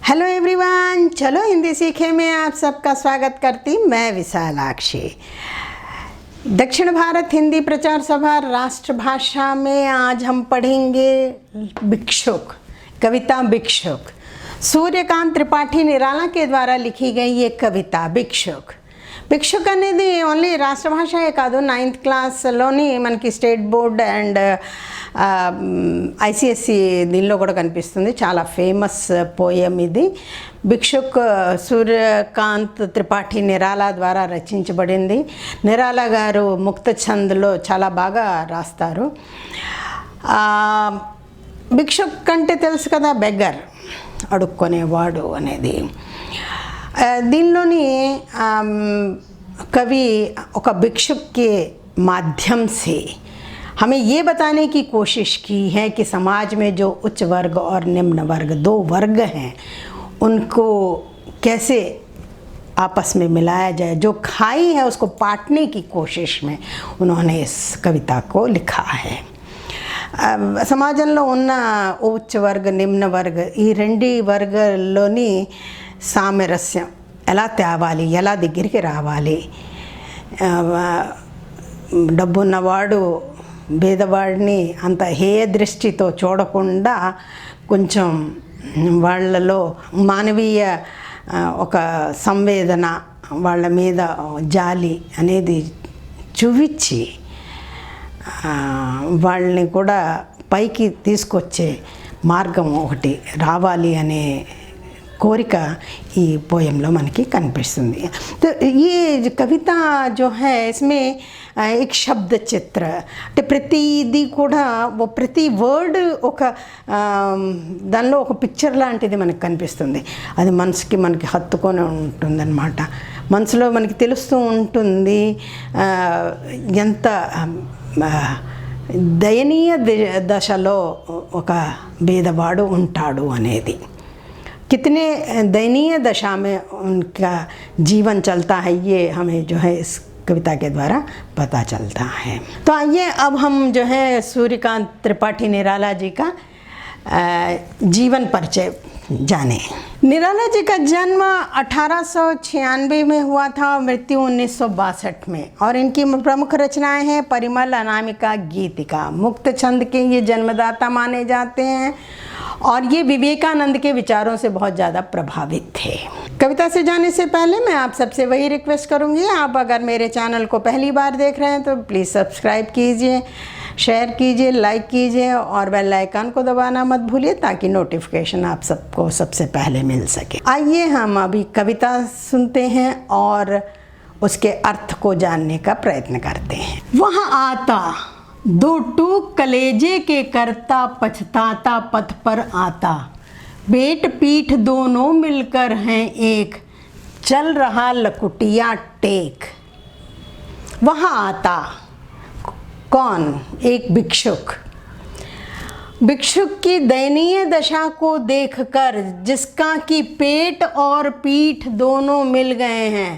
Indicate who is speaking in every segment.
Speaker 1: Hello everyone, चलो हिंदी सीखे में आप सबका स्वागत करती मैं विशालाक्षी। दक्षिण भारत हिंदी प्रचार सभा राष्ट्रभाषा में आज हम पढ़ेंगे भिक्षुक, कविता भिक्षुक। सूर्यकांत त्रिपाठी निराला के द्वारा लिखी गई ये कविता भिक्षुक। భిక్షుక్ అనేది ఓన్లీ రాష్ట్ర భాషే కాదు, 9th క్లాస్లోని మనకి స్టేట్ బోర్డ్ అండ్ ఐసిఎస్సి దీనిలో కూడా కనిపిస్తుంది. చాలా ఫేమస్ పోయం ఇది. భిక్షుక్ సూర్యకాంత్ త్రిపాఠి నిరాలా ద్వారా రచించబడింది. నిరాలా గారు ముక్త ఛంద్లో చాలా బాగా రాస్తారు. భిక్షుక్ అంటే తెలుసు కదా, బెగ్గర్, అడుక్కునేవాడు అనేది. దీనిలోని कवि ఒక भिक्षुक के माध्यम से हमें ये बताने की कोशिश की है कि समाज में जो उच्च वर्ग और निम्न वर्ग, दो वर्ग हैं, उनको कैसे आपस में मिलाया जाए। जो खाई है उसको पाटने की कोशिश में उन्होंने इस कविता को लिखा है. సమాజంలో ఉన్న ఉచ్చ వర్గ నిమ్న వర్గ ఈ రెండు వర్గాల్లోని సామరస్యం ఎలా తేవాలి, ఎలా దగ్గరికి రావాలి. డబ్బున్నవాడు పేదవాడిని అంత హేయ దృష్టితో చూడకుండా కొంచెం వాళ్ళలో మానవీయ ఒక సంవేదన, వాళ్ళ మీద జాలి అనేది చూపించి వాళ్ళని కూడా పైకి తీసుకొచ్చే మార్గం ఒకటి రావాలి అనే కోరిక ఈ పోయంలో మనకి కనిపిస్తుంది. तो ये कविता जो है इसमें एक शब्द चित्र అంటే ప్రతిది కూడా ప్రతి వర్డ్ ఒక దానిలో ఒక పిక్చర్ లాంటిది మనకు కనిపిస్తుంది. అది మనకి హత్తుకొని ఉంటుందన్నమాట. మనసులో మనకి తెలుస్తూ ఉంటుంది ఎంత దయనీయ దశలో ఒక పేదవాడు ఉంటాడు అనేది. कितने दयनीय दशा में उनका जीवन चलता है, ये हमें जो है इस कविता के द्वारा पता चलता है. तो आइए अब हम जो है सूर्यकांत त्रिपाठी निराला जी का जीवन परिचय जाने. निराला जी का जन्म 1896 में हुआ था और मृत्यु 1962 में. और इनकी प्रमुख रचनाएं हैं परिमल, अनामिका, गीतिका. मुक्त छंद के ये जन्मदाता माने जाते हैं और ये विवेकानंद के विचारों से बहुत ज़्यादा प्रभावित थे. कविता से जाने से पहले मैं आप सबसे वही रिक्वेस्ट करूँगी, आप अगर मेरे चैनल को पहली बार देख रहे हैं तो प्लीज़ सब्सक्राइब कीजिए, शेयर कीजिए, लाइक कीजिए और बेल आइकन को दबाना मत भूलिए ताकि नोटिफिकेशन आप सबको सबसे पहले मिल सके. आइए हम अभी कविता सुनते हैं और उसके अर्थ को जानने का प्रयत्न करते हैं. वहाँ आता दो टूक कलेजे के करता, पछताता पथ पर आता, पेट पीठ दोनों मिलकर हैं एक, चल रहा लकुटिया टेक. वहाँ आता कौन? एक भिक्षुक. भिक्षुक की दयनीय दशा को देखकर, जिसका कि पेट और पीठ दोनों मिल गए हैं,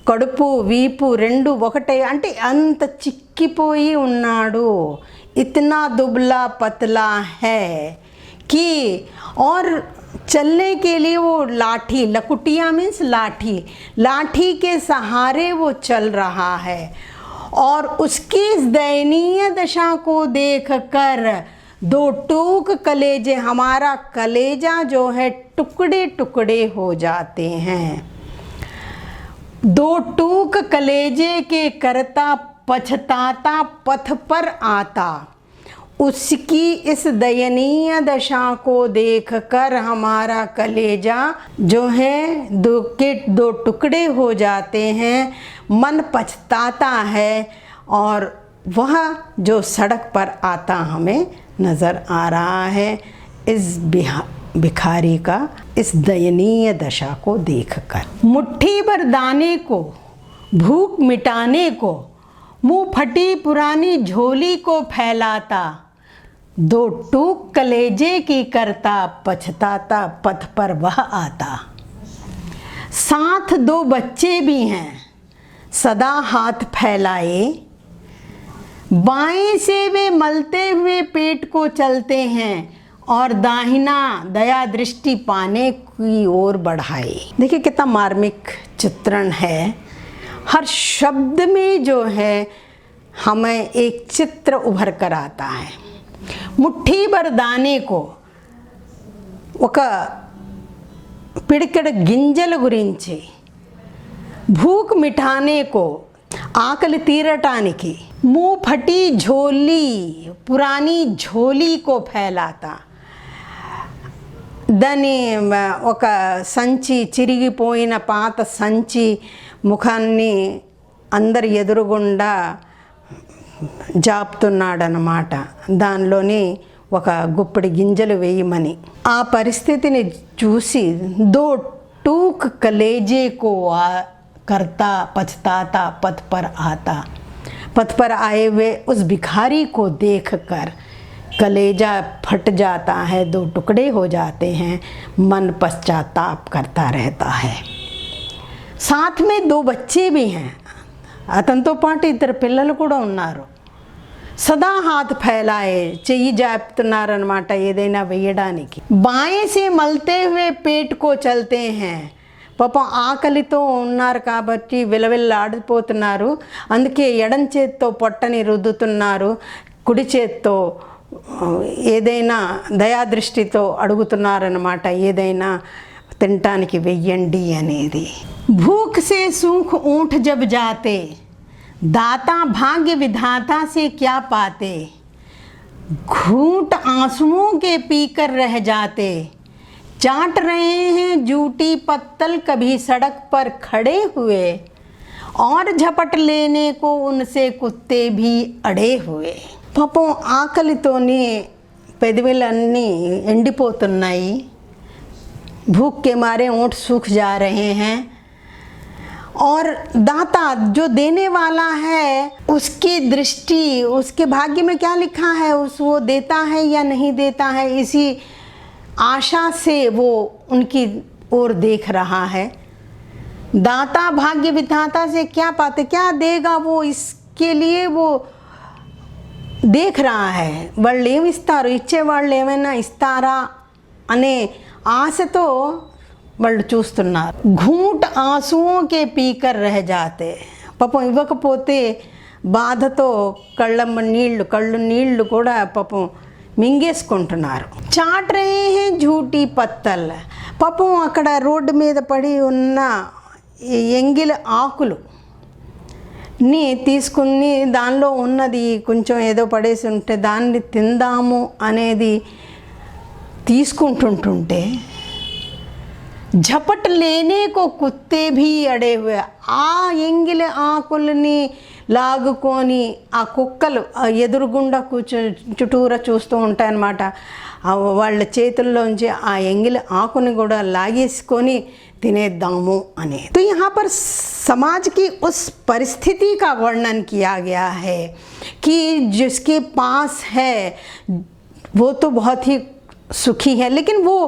Speaker 1: కడుపు వీపు రెండు ఒకటే అంటే అంత చిక్కిపోయి ఉన్నాడు. इतना दुबला पतला है कि और चलने के लिए वो लाठी, लकुटिया मीन्स लाठी, लाठी के सहारे वो चल रहा है. और उसकी इस दयनीय दशा को देखकर दो टूक कलेजे, हमारा कलेजा जो है टुकड़े टुकड़े हो जाते हैं. दो टूक कलेजे के करता, पछताता पथ पर आता. उसकी इस दयनीय दशा को देखकर हमारा कलेजा जो है दो टुकड़े हो जाते हैं. मन पछताता है और वह जो सड़क पर आता हमें नज़र आ रहा है इस भिखारी का इस दयनीय दशा को देखकर. मुट्ठी भर दाने को, भूख मिटाने को, मुंह फटी पुरानी झोली को फैलाता, दो टूक कलेजे की करता, पछताता पथ पर वह आता. साथ दो बच्चे भी हैं सदा हाथ फैलाए, बाएं से वे मलते हुए पेट को चलते हैं और दाहिना दया दृष्टि पाने की ओर बढ़ाए। देखिए कितना मार्मिक चित्रण है। हर शब्द में जो है हमें एक चित्र उभर कर आता है। मुट्ठी भर दाने को ఒక పిడికెడు గింజల గురించి, भूख मिटाने को आकలి తీరటానికి, मुँह फटी झोली पुरानी झोली को फैलाता, దాని ఒక సంచి చిరిగిపోయిన పాత సంచి ముఖాన్ని అందరి ఎదురుగుండా జాపుతున్నాడనమాట, దానిలోని ఒక గుప్పిడి గింజలు వేయమని। ఆ పరిస్థితిని చూసి దో टूक कलेजे को करता पछताता पथ पर आता, पथ पर आए हुए उस भिखारी को देखकर कलेजा फट जाता है, दो टुकड़े हो जाते हैं, मन पश्चाताप करता रहता है। साथ में दो बच्चे भी हैं, అతనితో పాటు ఇద్దరు పిల్లలు కూడా ఉన్నారు। सदा हाथ फैलाए చెయ్యి జాపుతున్నారన్నమాట ఏదైనా వేయడానికి। బాయే से मलते हुए पेट को चलते हैं, పాపం ఆకలితో ఉన్నారు కాబట్టి విలవిల్లాడిపోతున్నారు, అందుకే ఎడం చేత్తో పొట్టని రుద్దుతున్నారు, కుడి చేత్తో ఏదైనా దయాదృష్టితో అడుగుతున్నారన్నమాట ఏదైనా తినటానికి వెయ్యండి అనేది। भूख से सूख ऊँट जब जाते, दाता भाग्य विधाता से क्या पाते, घूंट आंसुओं के पीकर रह जाते, चाट रहे हैं जूटी पत्तल कभी सड़क पर खड़े हुए, और झपट लेने को उनसे कुत्ते भी अड़े हुए। పాపం ఆకలితోని పెదవులన్నీ ఎండిపోతున్నాయి, भूख के मारे ऊँट सूख जा रहे हैं, और दाता जो देने वाला है उसकी दृष्टि, उसके भाग्य में क्या लिखा है, वो देता है या नहीं देता है, इसी आशा से वो उनकी ओर देख रहा है। दाता भाग्य विधाता से क्या पाते, क्या देगा वो, इसके लिए वो देख रहा है। వాళ్ళు ఏమి ఇస్తారు, ఇచ్చేవాళ్ళు ఏమైనా ఇస్తారా అనే ఆశతో వాళ్ళు చూస్తున్నారు। घूंट आंसुओं के पीकर रह जाते, పాపం ఇవ్వకపోతే బాధతో కళ్ళు నీళ్లు కూడా పాపం మింగేసుకుంటున్నారు। చాట్ రహే హే झूठी పత్తల్, పాపం అక్కడ రోడ్డు మీద పడి ఉన్న ఎంగిలి ఆకులు ని తీసుకుని దానిలో ఉన్నది కొంచెం ఏదో పడేసి ఉంటే దాన్ని తిందాము అనేది తీసుకుంటుంటే, झपट लेने को कुत्ते भी अड़े हुए, ఆ ఎంగిలి ఆకుల్ని లాగుకొని ఆ కుక్కలు ఎదురుగుండా చుట్టూరా చూస్తూ ఉంటాయన్నమాట। వాళ్ళ చేతుల్లోంచి ఆ ఎంగిలి ఆకుని కూడా లాగేసుకొని తినేద్దాము అనే। तो यहाँ पर समाज की उस परिस्थिति का वर्णन किया गया है कि जिसके पास है वो तो बहुत ही सुखी है, लेकिन वो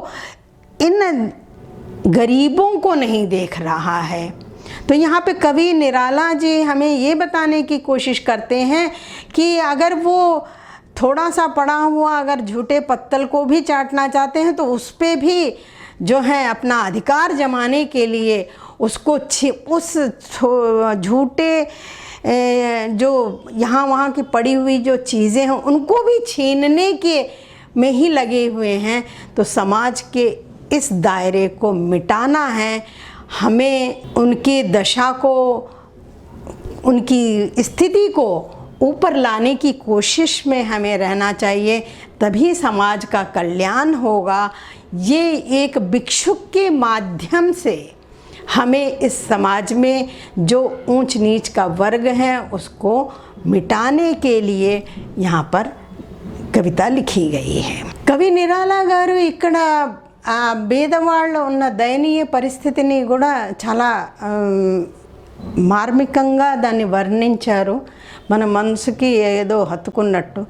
Speaker 1: इन गरीबों को नहीं देख रहा है। तो यहाँ पे कवि निराला जी हमें ये बताने की कोशिश करते हैं कि अगर वो थोड़ा सा पड़ा हुआ अगर झूठे पत्तल को भी चाटना चाहते हैं तो उस पे भी जो है अपना अधिकार जमाने के लिए उसको उस झूठे जो यहाँ वहाँ की पड़ी हुई जो चीज़ें हैं उनको भी छीनने के में ही लगे हुए हैं। तो समाज के इस दायरे को मिटाना है, हमें उनकी दशा को, उनकी स्थिति को ऊपर लाने की कोशिश में हमें रहना चाहिए, तभी समाज का कल्याण होगा। ये एक भिक्षुक के माध्यम से हमें इस समाज में जो ऊंच नीच का वर्ग है उसको मिटाने के लिए यहाँ पर कविता लिखी गई है। कवि निराला गारू ఇక్కడ ఆ పేదవాళ్ళ ఉన్న దయనీయ పరిస్థితిని కూడా చాలా మార్మికంగా దాన్ని వర్ణించారు, మన మనసుకి ఏదో హత్తుకున్నట్టు।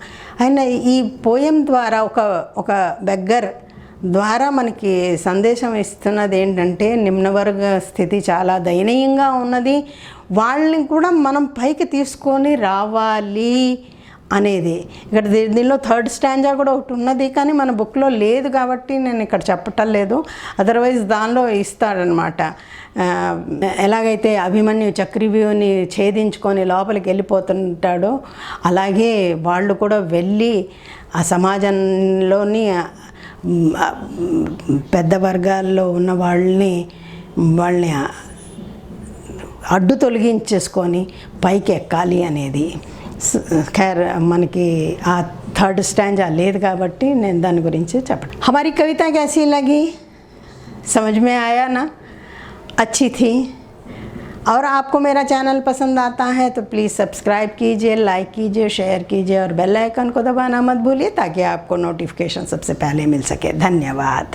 Speaker 1: ఆయన ఈ పోయం ద్వారా ఒక బెగ్గర్ ద్వారా మనకి సందేశం ఇస్తున్నది ఏంటంటే, నిమ్నవర్గ స్థితి చాలా దయనీయంగా ఉన్నది, వాళ్ళని కూడా మనం పైకి తీసుకొని రావాలి అనేది ఇక్కడ దీనిలో థర్డ్ స్టాంజా కూడా ఒకటి ఉన్నది, కానీ మన బుక్లో లేదు కాబట్టి నేను ఇక్కడ చెప్పటం లేదు. అదర్వైజ్ దానిలో ఇస్తాడనమాట. ఎలాగైతే అభిమన్యు చక్రవ్యూహని ఛేదించుకొని లోపలికి వెళ్ళిపోతుంటాడో అలాగే వాళ్ళు కూడా వెళ్ళి ఆ సమాజంలోని పెద్ద వర్గాల్లో ఉన్న వాళ్ళని అడ్డు తొలగించేసుకొని పైకి ఎక్కాలి అనేది. ఖైర్ మనకి ఆ థర్డ్ స్టాంజా లేదు కాబట్టి నేను దాని గురించి చెప్పను. हमारी कविता कैसी लगी? समझ में आया ना? अच्छी थी? और आपको मेरा चैनल पसंद आता है तो प्लीज़ सब्सक्राइब कीजिए, लाइक कीजिए, शेयर कीजिए और बेल आइकन को दबाना मत भूलिए ताकि आपको नोटिफिकेशन सबसे पहले मिल सके. धन्यवाद.